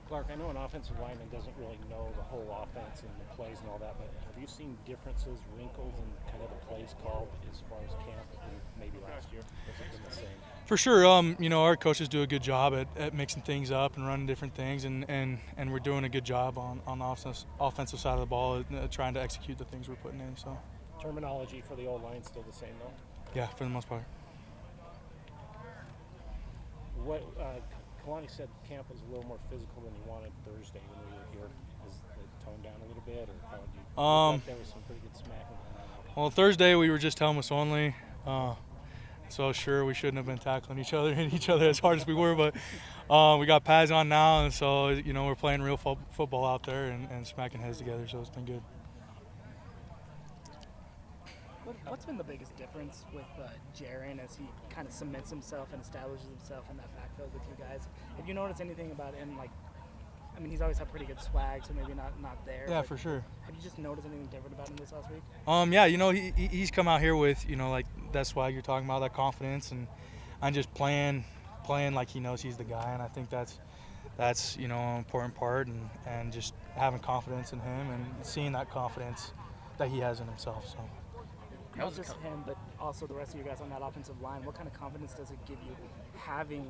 Clark, I know an offensive lineman doesn't really know the whole offense and the plays and all that, but have you seen differences, wrinkles in kind of the plays called as far as camp and maybe last year? Has it been the same? For sure, our coaches do a good job at mixing things up and running different things, and we're doing a good job on the offensive side of the ball, trying to execute the things we're putting in. So, Terminology for the old line still the same though? yeah, for the most part. What Kalani said camp was a little more physical than he wanted Thursday when we were here. Has it toned down a little bit, or how would you? It looked like there was some pretty good smacking going on. Well, Thursday we were just helmets only. So sure, we shouldn't have been tackling each other and each other as hard as we were, but we got pads on now, and so we're playing real football out there and smacking heads together. So it's been good. What's been the biggest difference with Jaren as he kind of cements himself and establishes himself in that backfield with you guys? Have you noticed anything about him? Like, I mean, he's always had pretty good swag, so maybe not there. Yeah, for sure. Have you just noticed anything different about him this last week? Yeah, he's come out here with like that swag you're talking about, that confidence, and just playing like he knows he's the guy, and I think that's an important part, and just having confidence in him and seeing that confidence that he has in himself. So. Not just him, but also the rest of you guys on that offensive line. What kind of confidence does it give you having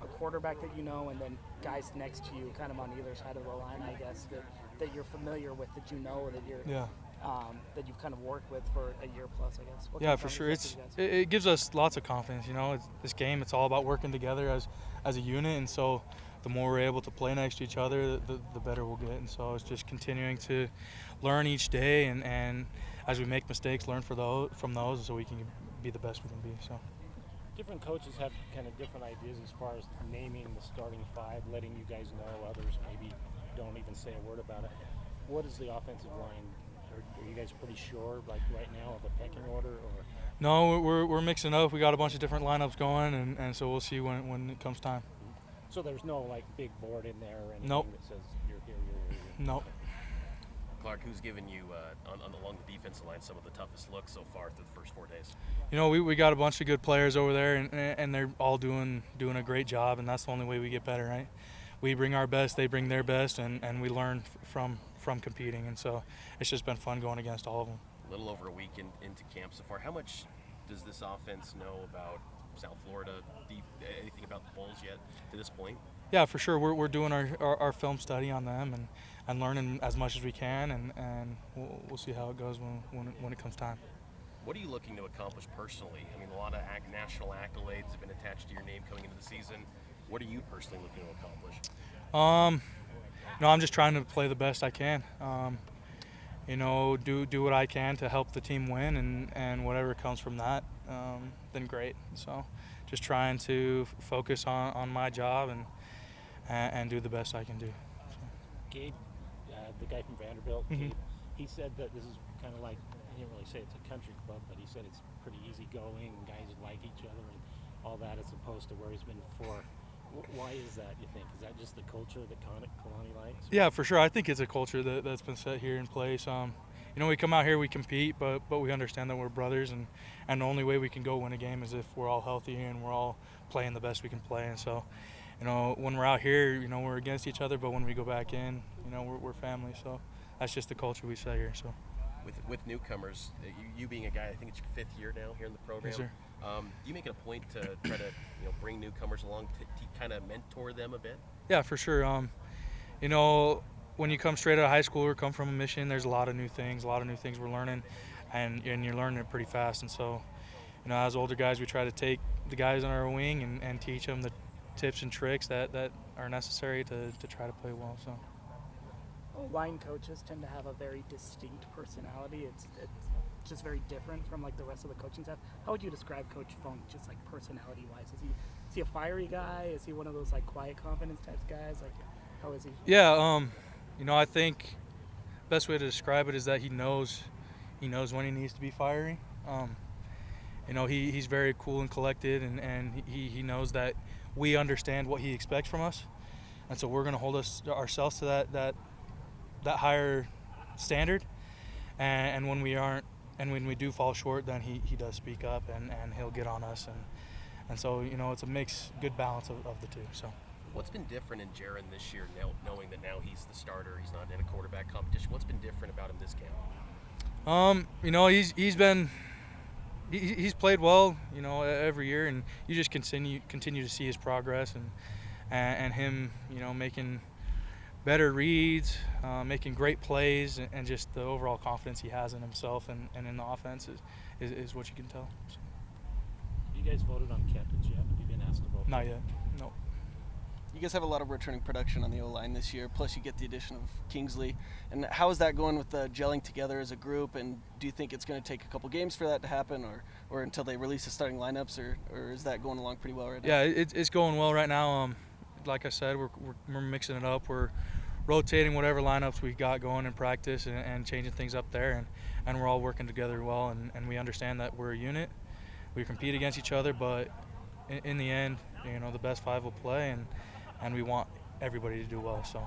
a quarterback that you know and then guys next to you kind of on either side of the line, I guess, that you're familiar with, that you know, that that you've kind of worked with for a year plus, I guess? Yeah, for sure. It gives us lots of confidence. This game, it's all about working together as a unit, and so the more we're able to play next to each other, the better we'll get. And so it's just continuing to learn each day, and as we make mistakes, learn from those so we can be the best we can be. So. Different coaches have kind of different ideas as far as naming the starting five, letting you guys know. Others maybe don't even say a word about it. What is the offensive line? Are you guys pretty sure, like right now, of a pecking order? Or no, we're mixing up. We got a bunch of different lineups going, and so we'll see when it comes time. So there's no like big board in there or anything Nope. that says you're here, you're here. Nope. Clark, who's given you along the defensive line some of the toughest looks so far through the first 4 days? We got a bunch of good players over there, and they're all doing a great job, and that's the only way we get better, right? We bring our best, they bring their best, and we learn from competing, and so it's just been fun going against all of them. A little over a week into camp so far. How much does this offense know about South Florida? Anything about the Bulls yet to this point? Yeah, for sure. We're doing our film study on them and learning as much as we can, and we'll see how it goes when it comes time. What are you looking to accomplish personally? I mean, a lot of national accolades have been attached to your name coming into the season. What are you personally looking to accomplish? I'm just trying to play the best I can. Do what I can to help the team win, and whatever comes from that, then great. So just trying to focus on my job and do the best I can do. So. Gabe, the guy from Vanderbilt, Mm-hmm. Gabe, he said that this is kind of like, he didn't really say it's a country club, but he said it's pretty easygoing and guys like each other and all that, as opposed to where he's been before. Why is that, you think? Is that just the culture that Kalani likes? Yeah, for sure. I think it's a culture that's been set here in place. We come out here, we compete, but we understand that we're brothers, and the only way we can go win a game is if we're all healthy and we're all playing the best we can play. And so, when we're out here, we're against each other, but when we go back in, we're family. So that's just the culture we set here. So. With newcomers, you being a guy, I think it's your 5th year now here in the program. Yes, sir. Do you make it a point to try to bring newcomers along to kind of mentor them a bit? Yeah, for sure. When you come straight out of high school or come from a mission, there's a lot of new things we're learning, and you're learning it pretty fast. And so, as older guys, we try to take the guys on our wing and teach them the tips and tricks that are necessary to try to play well. So. Line coaches tend to have a very distinct personality. It's just very different from like the rest of the coaching staff. How would you describe Coach Funk, just like personality-wise? Is he a fiery guy? Is he one of those like quiet confidence type guys? Like, how is he? Yeah, I think best way to describe it is that he knows when he needs to be fiery. He's very cool and collected, and he knows that we understand what he expects from us, and so we're going to hold ourselves to that higher standard, and when we aren't, and when we do fall short, then he does speak up, and he'll get on us, and so it's a good balance of the two. So What's been different in Jaron this year, knowing that now he's the starter, he's not in a quarterback competition? What's been different about him this camp? You know, he's played well, you know, every year, and you just continue to see his progress and him, you know, making better reads, making great plays, and just the overall confidence he has in himself and in the offense is what you can tell. So. Have you guys voted on captains yet? Have you been asked to vote? Not yet. No. You guys have a lot of returning production on the O-line this year, plus you get the addition of Kingsley. And how is that going with gelling together as a group? And do you think it's going to take a couple games for that to happen, or until they release the starting lineups, or is that going along pretty well right now? Yeah, it's going well right now. Like I said, we're mixing it up. We're rotating whatever lineups we got going in practice and changing things up there, and we're all working together well, and we understand that we're a unit. We compete against each other, but in the end, you know, the best five will play, and we want everybody to do well. So. You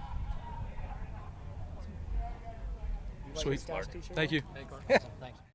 like Sweet. the Stars t-shirt? Thank you. Thanks.